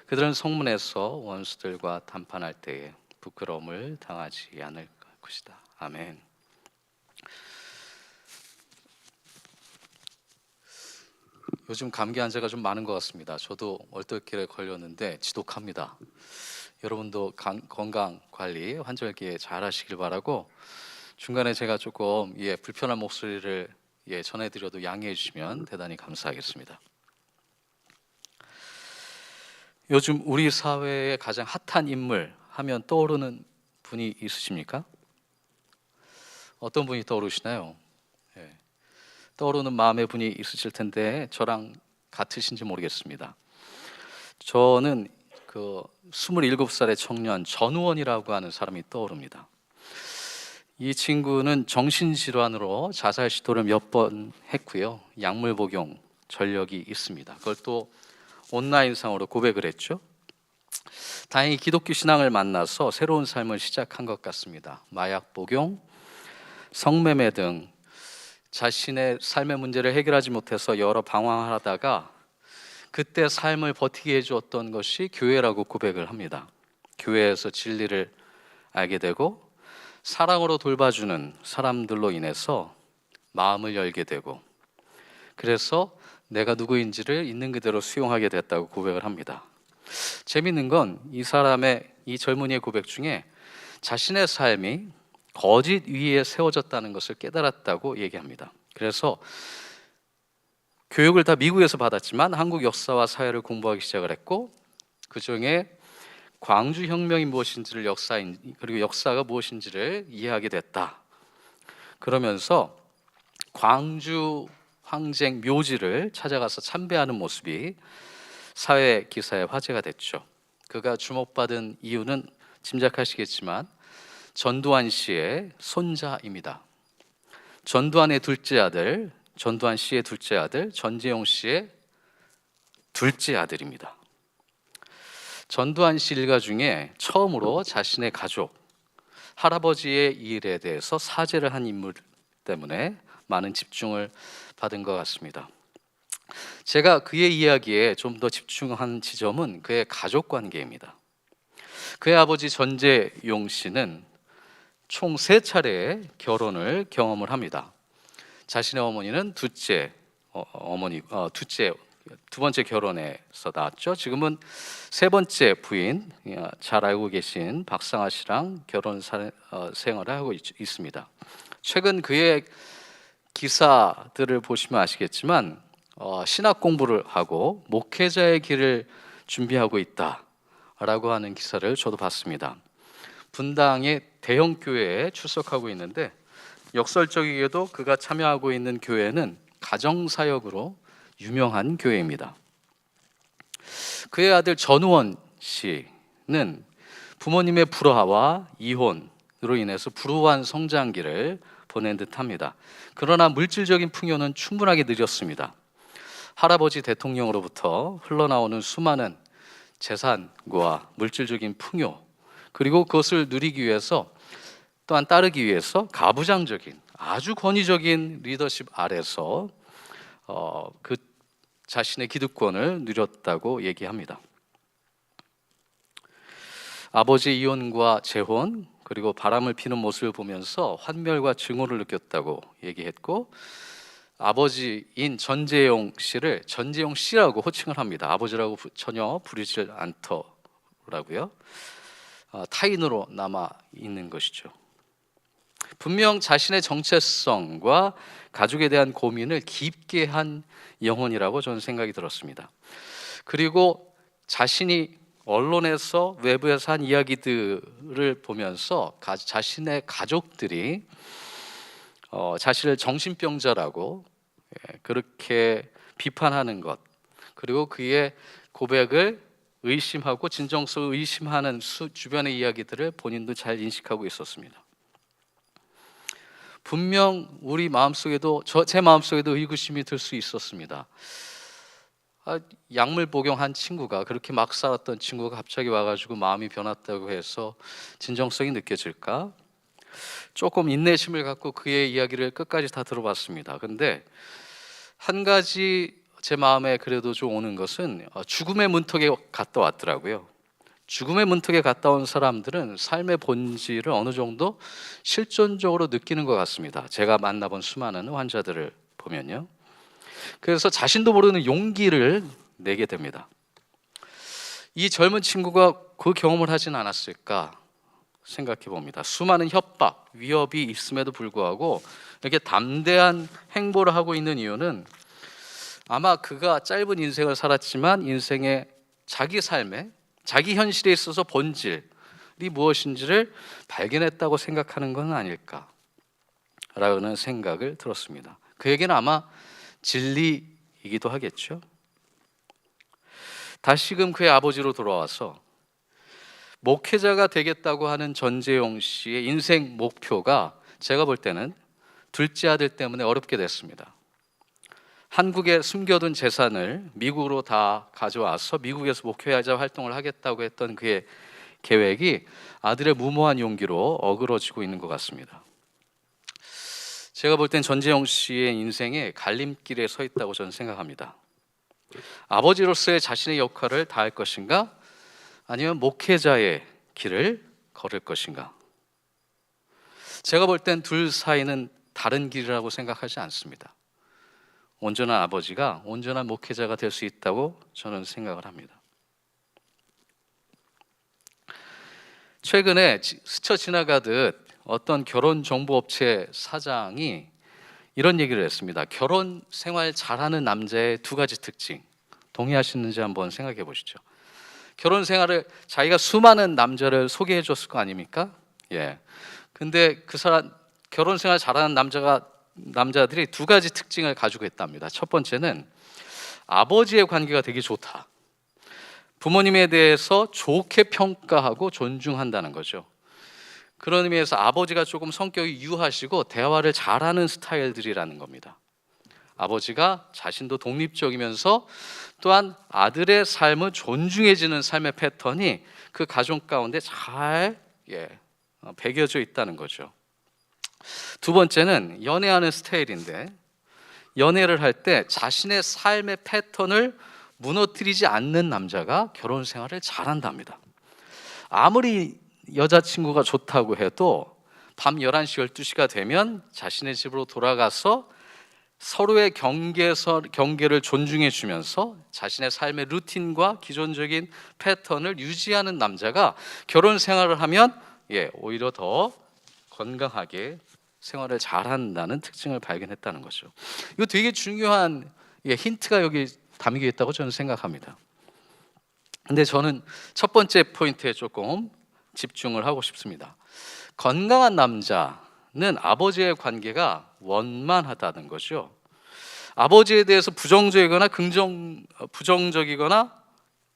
그들은 성문에서 원수들과談판할 때에 부끄러움을 당하지 않을 것이다. 아멘. 요즘 감기 환자가 좀 많은 것 같습니다. 저도 얼떨결에 걸렸는데 지독합니다. 여러분도 건강 관리 환절기에 잘 하시길 바라고, 중간에 제가 조금 불편한 목소리를 전해드려도 양해해 주시면 대단히 감사하겠습니다. 요즘 우리 사회의 가장 핫한 인물 하면 떠오르는 분이 있으십니까? 어떤 분이 떠오르시나요? 떠오르는 마음의 분이 있으실 텐데 저랑 같으신지 모르겠습니다. 저는 그 27살의 청년 전우원이라고 하는 사람이 떠오릅니다. 이 친구는 정신질환으로 자살 시도를 몇 번 했고요. 약물 복용 전력이 있습니다. 그걸 또 온라인상으로 고백을 했죠. 다행히 기독교 신앙을 만나서 새로운 삶을 시작한 것 같습니다. 마약 복용, 성매매 등 자신의 삶의 문제를 해결하지 못해서 여러 방황하다가 그때 삶을 버티게 해주었던 것이 교회라고 고백을 합니다. 교회에서 진리를 알게 되고 사랑으로 돌봐주는 사람들로 인해서 마음을 열게 되고, 그래서 내가 누구인지를 있는 그대로 수용하게 됐다고 고백을 합니다. 재밌는 건 이 젊은이의 고백 중에 자신의 삶이 거짓 위에 세워졌다는 것을 깨달았다고 얘기합니다. 그래서 교육을 다 미국에서 받았지만 한국 역사와 사회를 공부하기 시작을 했고, 그 중에 광주혁명이 무엇인지를 그리고 역사가 무엇인지를 이해하게 됐다. 그러면서 광주 항쟁 묘지를 찾아가서 참배하는 모습이 사회 기사의 화제가 됐죠. 그가 주목받은 이유는 짐작하시겠지만 전두환 씨의 손자입니다. 전두환 씨의 둘째 아들 전재용 씨의 둘째 아들입니다. 전두환 씨 일가 중에 처음으로 자신의 가족, 할아버지의 일에 대해서 사죄를 한 인물 때문에 많은 집중을 받은 것 같습니다. 제가 그의 이야기에 좀 더 집중한 지점은 그의 가족 관계입니다. 그의 아버지 전재용 씨는 총 3차례의 결혼을 경험을 합니다. 자신의 어머니는 두 번째 결혼에서 낳았죠. 지금은 세 번째 부인, 잘 알고 계신 박상아 씨랑 결혼 생활을 하고 있습니다. 최근 그의 기사들을 보시면 아시겠지만 신학 공부를 하고 목회자의 길을 준비하고 있다라고 하는 기사를 저도 봤습니다. 분당의 대형 교회에 출석하고 있는데, 역설적이게도 그가 참여하고 있는 교회는 가정사역으로 유명한 교회입니다. 그의 아들 전우원 씨는 부모님의 불화와 이혼으로 인해서 불우한 성장기를 보낸 듯합니다. 그러나 물질적인 풍요는 충분하게 누렸습니다. 할아버지 대통령으로부터 흘러나오는 수많은 재산과 물질적인 풍요, 그리고 그것을 누리기 위해서 또한 따르기 위해서 가부장적인 아주 권위적인 리더십 아래서 그 자신의 기득권을 누렸다고 얘기합니다. 아버지 이혼과 재혼, 그리고 바람을 피는 모습을 보면서 환멸과 증오를 느꼈다고 얘기했고, 아버지인 전재용 씨를 전재용 씨라고 호칭을 합니다. 아버지라고 전혀 부르질 않더라고요. 타인으로 남아 있는 것이죠. 분명 자신의 정체성과 가족에 대한 고민을 깊게 한 영혼이라고 저는 생각이 들었습니다. 그리고 자신이 언론에서 외부에서 한 이야기들을 보면서 자신의 가족들이 자신을 정신병자라고 그렇게 비판하는 것, 그리고 그의 고백을 의심하고 진정성을 의심하는 주변의 이야기들을 본인도 잘 인식하고 있었습니다. 분명 우리 마음속에도, 제 마음속에도 의구심이 들 수 있었습니다. 약물 복용한 친구가, 그렇게 막 살았던 친구가 갑자기 와가지고 마음이 변했다고 해서 진정성이 느껴질까? 조금 인내심을 갖고 그의 이야기를 끝까지 다 들어봤습니다. 근데 한 가지 제 마음에 그래도 좀 오는 것은 죽음의 문턱에 갔다 왔더라고요. 죽음의 문턱에 갔다 온 사람들은 삶의 본질을 어느 정도 실존적으로 느끼는 것 같습니다. 제가 만나본 수많은 환자들을 보면요. 그래서 자신도 모르는 용기를 내게 됩니다. 이 젊은 친구가 그 경험을 하진 않았을까 생각해 봅니다. 수많은 협박, 위협이 있음에도 불구하고 이렇게 담대한 행보를 하고 있는 이유는 아마 그가 짧은 인생을 살았지만 인생의 자기 삶에 자기 현실에 있어서 본질이 무엇인지를 발견했다고 생각하는 건 아닐까라는 생각을 들었습니다. 그에게는 아마 진리이기도 하겠죠. 다시금 그의 아버지로 돌아와서 목회자가 되겠다고 하는 전재용 씨의 인생 목표가 제가 볼 때는 둘째 아들 때문에 어렵게 됐습니다. 한국에 숨겨둔 재산을 미국으로 다 가져와서 미국에서 목회자 활동을 하겠다고 했던 그의 계획이 아들의 무모한 용기로 어그러지고 있는 것 같습니다. 제가 볼 땐 전재용 씨의 인생에 갈림길에 서 있다고 저는 생각합니다. 아버지로서의 자신의 역할을 다할 것인가? 아니면 목회자의 길을 걸을 것인가? 제가 볼 땐 둘 사이는 다른 길이라고 생각하지 않습니다. 온전한 아버지가 온전한 목회자가 될 수 있다고 저는 생각을 합니다. 최근에 스쳐 지나가듯 어떤 결혼정보업체 사장이 이런 얘기를 했습니다. 결혼 생활 잘하는 남자의 두 가지 특징, 동의하시는지 한번 생각해 보시죠. 결혼 생활을 자기가 수많은 남자를 소개해 줬을 거 아닙니까? 예. 근데 그 사람 결혼 생활 잘하는 남자들이 두 가지 특징을 가지고 있답니다. 첫 번째는 아버지의 관계가 되게 좋다. 부모님에 대해서 좋게 평가하고 존중한다는 거죠. 그런 의미에서 아버지가 조금 성격이 유하시고 대화를 잘하는 스타일들이라는 겁니다. 아버지가 자신도 독립적이면서 또한 아들의 삶을 존중해지는 삶의 패턴이 그 가족 가운데 잘 배겨져 있다는 거죠. 두 번째는 연애하는 스타일인데, 연애를 할 때 자신의 삶의 패턴을 무너뜨리지 않는 남자가 결혼 생활을 잘한답니다. 아무리 여자친구가 좋다고 해도 밤 11시, 12시가 되면 자신의 집으로 돌아가서 서로의 경계를 존중해 주면서 자신의 삶의 루틴과 기존적인 패턴을 유지하는 남자가 결혼 생활을 하면 오히려 더 건강하게 생활을 잘한다는 특징을 발견했다는 거죠. 이거 되게 중요한 힌트가 여기 담겨 있다고 저는 생각합니다. 근데 저는 첫 번째 포인트에 조금 집중을 하고 싶습니다. 건강한 남자는 아버지의 관계가 원만하다는 거죠. 아버지에 대해서 부정적이거나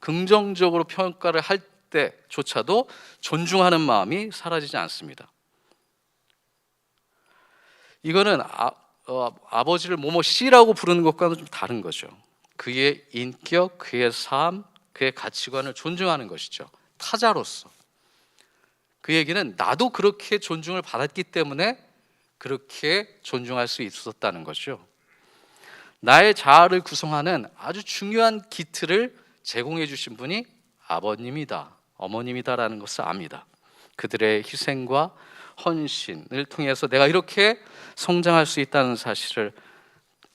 긍정적으로 평가를 할 때조차도 존중하는 마음이 사라지지 않습니다. 이거는 아버지를 뭐뭐 씨라고 부르는 것과는 좀 다른 거죠. 그의 인격, 그의 삶, 그의 가치관을 존중하는 것이죠. 타자로서. 그 얘기는 나도 그렇게 존중을 받았기 때문에 그렇게 존중할 수 있었다는 거죠. 나의 자아를 구성하는 아주 중요한 기틀을 제공해 주신 분이 아버님이다, 어머님이다라는 것을 압니다. 그들의 희생과 헌신을 통해서 내가 이렇게 성장할 수 있다는 사실을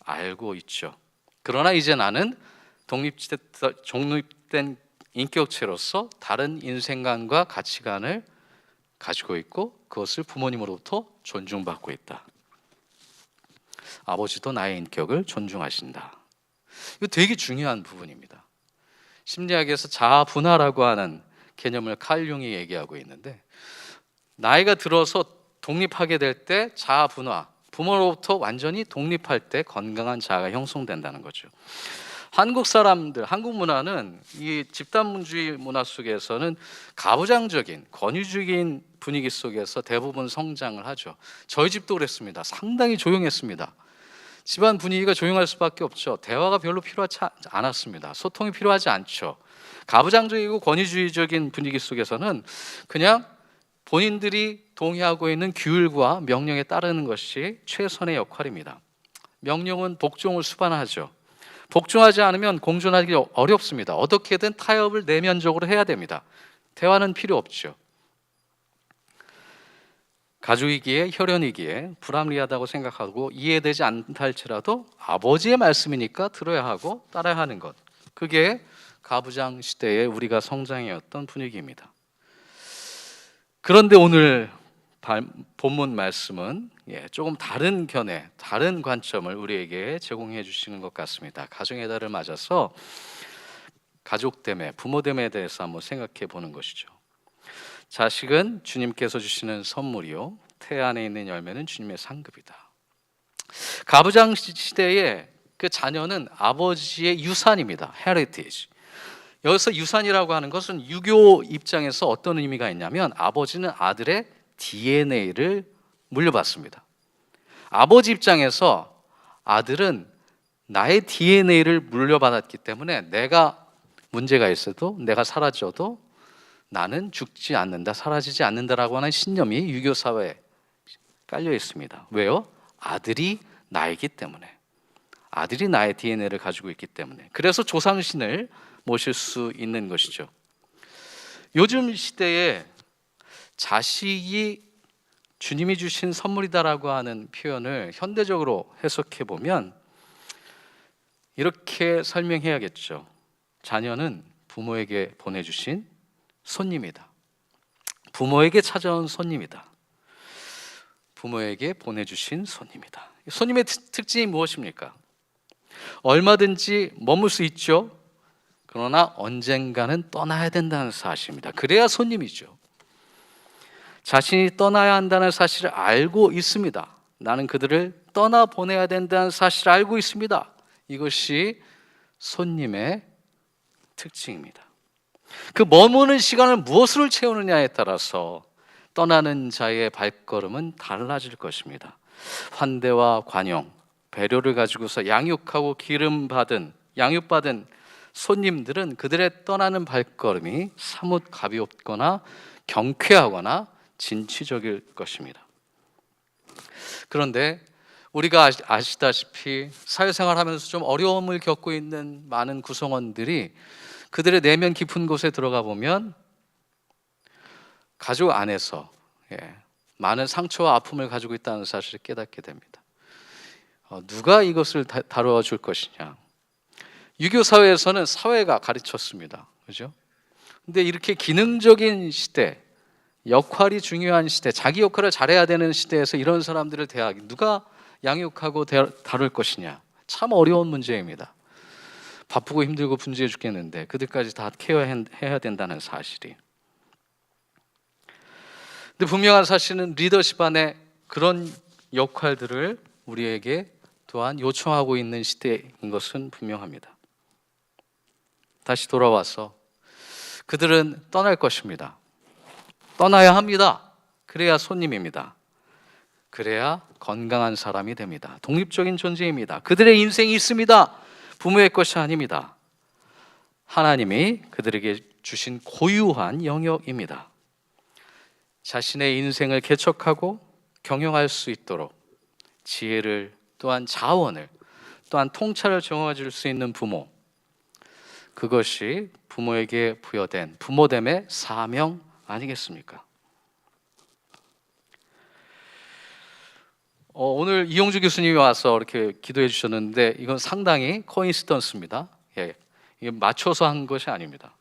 알고 있죠. 그러나 이제 나는 독립된 인격체로서 다른 인생관과 가치관을 가지고 있고 그것을 부모님으로부터 존중받고 있다. 아버지도 나의 인격을 존중하신다. 이거 되게 중요한 부분입니다. 심리학에서 자아 분화라고 하는 개념을 칼 융이 얘기하고 있는데, 나이가 들어서 독립하게 될 때 자아 분화, 부모로부터 완전히 독립할 때 건강한 자아가 형성된다는 거죠. 한국 사람들, 한국 문화는 이 집단주의 문화 속에서는 가부장적인 권위주의적인 분위기 속에서 대부분 성장을 하죠. 저희 집도 그랬습니다. 상당히 조용했습니다. 집안 분위기가 조용할 수밖에 없죠. 대화가 별로 필요하지 않았습니다. 소통이 필요하지 않죠. 가부장적이고 권위주의적인 분위기 속에서는 그냥 본인들이 동의하고 있는 규율과 명령에 따르는 것이 최선의 역할입니다. 명령은 복종을 수반하죠. 복종하지 않으면 공존하기 어렵습니다. 어떻게든 타협을 내면적으로 해야 됩니다. 대화는 필요 없죠. 가족이기에 혈연이기에 불합리하다고 생각하고 이해되지 않다 할지라도 아버지의 말씀이니까 들어야 하고 따라야 하는 것, 그게 가부장 시대에 우리가 성장해왔던 분위기입니다. 그런데 오늘 본문 말씀은 조금 다른 견해, 다른 관점을 우리에게 제공해 주시는 것 같습니다. 가정의 달을 맞아서 가족됨에, 부모됨에 대해서 한번 생각해 보는 것이죠. 자식은 주님께서 주시는 선물이요, 태 안에 있는 열매는 주님의 상급이다. 가부장 시대에 그 자녀는 아버지의 유산입니다. heritage. 여기서 유산이라고 하는 것은 유교 입장에서 어떤 의미가 있냐면, 아버지는 아들의 DNA를 물려받습니다. 아버지 입장에서 아들은 나의 DNA를 물려받았기 때문에 내가 문제가 있어도, 내가 사라져도 나는 죽지 않는다, 사라지지 않는다라고 하는 신념이 유교 사회에 깔려 있습니다. 왜요? 아들이 나이기 때문에, 아들이 나의 DNA를 가지고 있기 때문에. 그래서 조상신을 모실 수 있는 것이죠. 요즘 시대에 자식이 주님이 주신 선물이다라고 하는 표현을 현대적으로 해석해 보면 이렇게 설명해야겠죠. 자녀는 부모에게 보내주신 손님이다. 부모에게 찾아온 손님이다. 부모에게 보내주신 손님이다. 손님의 특징이 무엇입니까? 얼마든지 머물 수 있죠. 그러나 언젠가는 떠나야 된다는 사실입니다. 그래야 손님이죠. 자신이 떠나야 한다는 사실을 알고 있습니다. 나는 그들을 떠나보내야 된다는 사실을 알고 있습니다. 이것이 손님의 특징입니다. 그 머무는 시간을 무엇으로 채우느냐에 따라서 떠나는 자의 발걸음은 달라질 것입니다. 환대와 관용, 배려를 가지고서 양육하고 양육받은 손님들은 그들의 떠나는 발걸음이 사뭇 가볍거나 경쾌하거나 진취적일 것입니다. 그런데 우리가 아시다시피 사회생활 하면서 좀 어려움을 겪고 있는 많은 구성원들이 그들의 내면 깊은 곳에 들어가 보면 가족 안에서 많은 상처와 아픔을 가지고 있다는 사실을 깨닫게 됩니다. 누가 이것을 다루어 줄 것이냐. 유교 사회에서는 사회가 가르쳤습니다. 그죠? 근데 이렇게 기능적인 시대, 역할이 중요한 시대, 자기 역할을 잘해야 되는 시대에서 이런 사람들을 누가 양육하고 다룰 것이냐. 참 어려운 문제입니다. 바쁘고 힘들고 분주해 죽겠는데 그들까지 다 케어해야 된다는 사실이. 근데 분명한 사실은 리더십 안에 그런 역할들을 우리에게 또한 요청하고 있는 시대인 것은 분명합니다. 다시 돌아와서 그들은 떠날 것입니다. 떠나야 합니다. 그래야 손님입니다. 그래야 건강한 사람이 됩니다. 독립적인 존재입니다. 그들의 인생이 있습니다. 부모의 것이 아닙니다. 하나님이 그들에게 주신 고유한 영역입니다. 자신의 인생을 개척하고 경영할 수 있도록 지혜를, 또한 자원을, 또한 통찰을 정해 줄 수 있는 부모, 그것이 부모에게 부여된 부모됨의 사명 아니겠습니까? 오늘 이용주 교수님이 와서 이렇게 기도해 주셨는데 이건 상당히 코인시던스입니다. 이게 맞춰서 한 것이 아닙니다.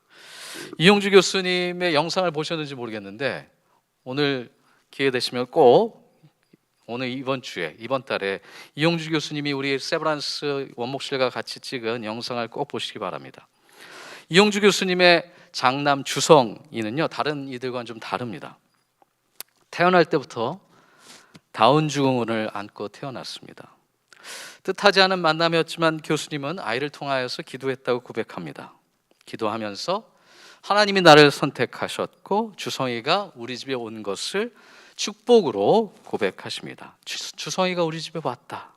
이용주 교수님의 영상을 보셨는지 모르겠는데 오늘 기회 되시면 꼭 오늘 이번 달에 이용주 교수님이 우리 세브란스 원목실과 같이 찍은 영상을 꼭 보시기 바랍니다. 이용주 교수님의 장남 주성이는요, 다른 이들과는 좀 다릅니다. 태어날 때부터 다운 증후군을 안고 태어났습니다. 뜻하지 않은 만남이었지만 교수님은 아이를 통하여서 기도했다고 고백합니다. 기도하면서 하나님이 나를 선택하셨고 주성이가 우리 집에 온 것을 축복으로 고백하십니다. 주성이가 우리 집에 왔다.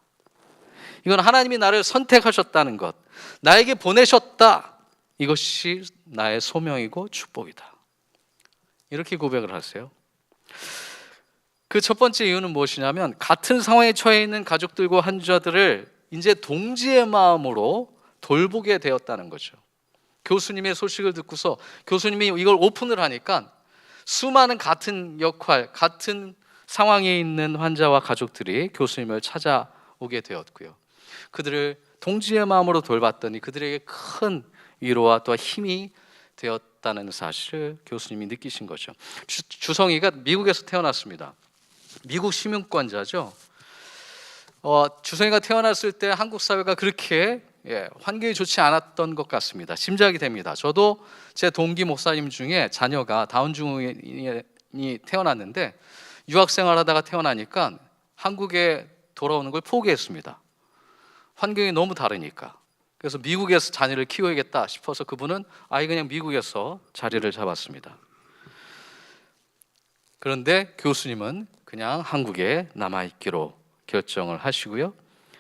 이건 하나님이 나를 선택하셨다는 것, 나에게 보내셨다. 이것이 나의 소명이고 축복이다. 이렇게 고백을 하세요. 그 첫 번째 이유는 무엇이냐면 같은 상황에 처해 있는 가족들과 환자들을 이제 동지의 마음으로 돌보게 되었다는 거죠. 교수님의 소식을 듣고서 교수님이 이걸 오픈을 하니까 수많은 같은 역할, 같은 상황에 있는 환자와 가족들이 교수님을 찾아오게 되었고요. 그들을 동지의 마음으로 돌봤더니 그들에게 큰 위로와 또 힘이 되었다는 사실을 교수님이 느끼신 거죠. 주성이가 미국에서 태어났습니다. 미국 시민권자죠. 주성이가 태어났을 때 한국 사회가 그렇게 환경이 좋지 않았던 것 같습니다. 짐작이 됩니다. 저도 제 동기 목사님 중에 자녀가 다운 증후군이 태어났는데 유학생활하다가 태어나니까 한국에 돌아오는 걸 포기했습니다. 환경이 너무 다르니까. 그래서 미국에서 자녀를 키워야겠다 싶어서 그분은 그냥 미국에서 자리를 잡았습니다. 그런데 교수님은 그냥 한국에 남아있기로 결정을 하시고요.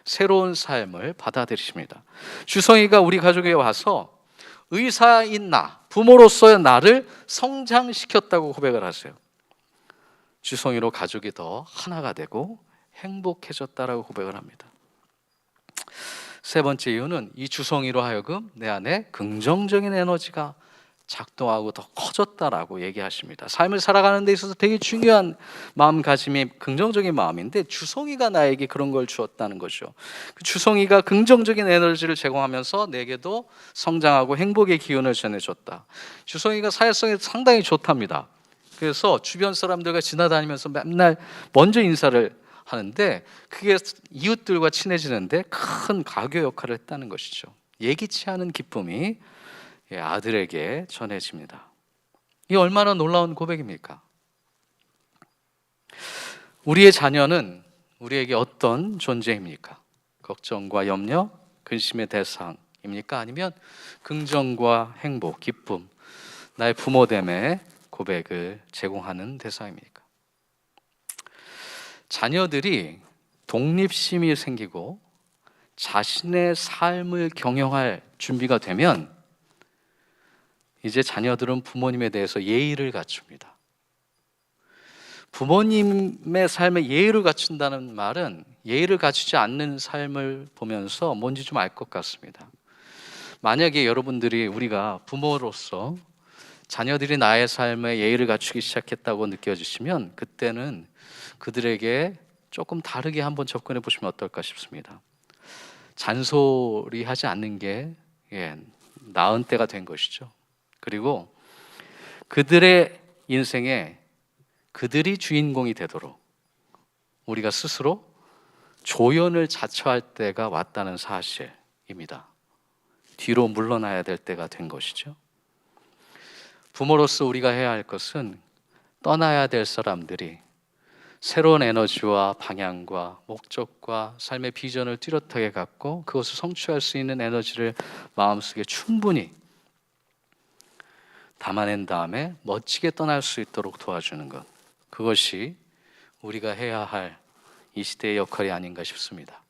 새로운 삶을 받아들이십니다. 주성이가 우리 가족에 와서 의사인 나, 부모로서의 나를 성장시켰다고 고백을 하세요. 주성이로 가족이 더 하나가 되고 행복해졌다라고 고백을 합니다. 세 번째 이유는 이 주성이로 하여금 내 안에 긍정적인 에너지가 작동하고 더 커졌다라고 얘기하십니다. 삶을 살아가는 데 있어서 되게 중요한 마음가짐이 긍정적인 마음인데 주성이가 나에게 그런 걸 주었다는 거죠. 그 주성이가 긍정적인 에너지를 제공하면서 내게도 성장하고 행복의 기운을 전해줬다. 주성이가 사회성이 상당히 좋답니다. 그래서 주변 사람들과 지나다니면서 맨날 먼저 인사를 하는데 그게 이웃들과 친해지는데 큰 가교 역할을 했다는 것이죠. 예기치 않은 기쁨이 아들에게 전해집니다. 이게 얼마나 놀라운 고백입니까? 우리의 자녀는 우리에게 어떤 존재입니까? 걱정과 염려, 근심의 대상입니까? 아니면 긍정과 행복, 기쁨, 나의 부모됨의 고백을 제공하는 대상입니까? 자녀들이 독립심이 생기고 자신의 삶을 경영할 준비가 되면 이제 자녀들은 부모님에 대해서 예의를 갖춥니다. 부모님의 삶에 예의를 갖춘다는 말은 예의를 갖추지 않는 삶을 보면서 뭔지 좀 알 것 같습니다. 만약에 여러분들이 우리가 부모로서 자녀들이 나의 삶에 예의를 갖추기 시작했다고 느껴지시면 그때는 그들에게 조금 다르게 한번 접근해 보시면 어떨까 싶습니다. 잔소리하지 않는 게 나은 때가 된 것이죠. 그리고 그들의 인생에 그들이 주인공이 되도록 우리가 스스로 조연을 자처할 때가 왔다는 사실입니다. 뒤로 물러나야 될 때가 된 것이죠. 부모로서 우리가 해야 할 것은 떠나야 될 사람들이 새로운 에너지와 방향과 목적과 삶의 비전을 뚜렷하게 갖고 그것을 성취할 수 있는 에너지를 마음속에 충분히 담아낸 다음에 멋지게 떠날 수 있도록 도와주는 것, 그것이 우리가 해야 할 이 시대의 역할이 아닌가 싶습니다.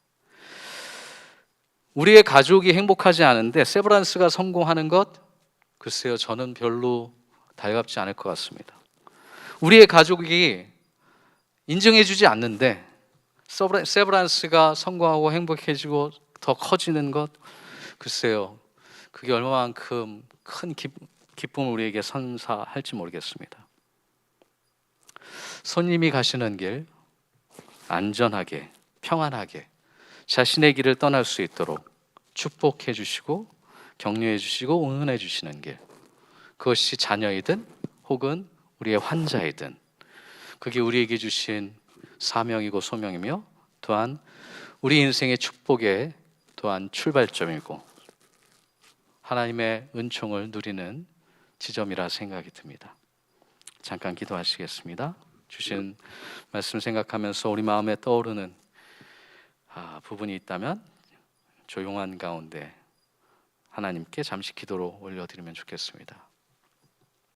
우리의 가족이 행복하지 않은데 세브란스가 성공하는 것, 글쎄요, 저는 별로 달갑지 않을 것 같습니다. 우리의 가족이 인정해주지 않는데 세브란스가 성공하고 행복해지고 더 커지는 것, 글쎄요, 그게 얼마만큼 큰 기쁨을 우리에게 선사할지 모르겠습니다. 손님이 가시는 길 안전하게 평안하게 자신의 길을 떠날 수 있도록 축복해 주시고 격려해 주시고 응원해 주시는 길, 그것이 자녀이든 혹은 우리의 환자이든 그게 우리에게 주신 사명이고 소명이며 또한 우리 인생의 축복의 또한 출발점이고 하나님의 은총을 누리는 지점이라 생각이 듭니다. 잠깐 기도하시겠습니다. 주신 말씀 생각하면서 우리 마음에 떠오르는 부분이 있다면 조용한 가운데 하나님께 잠시 기도로 올려드리면 좋겠습니다.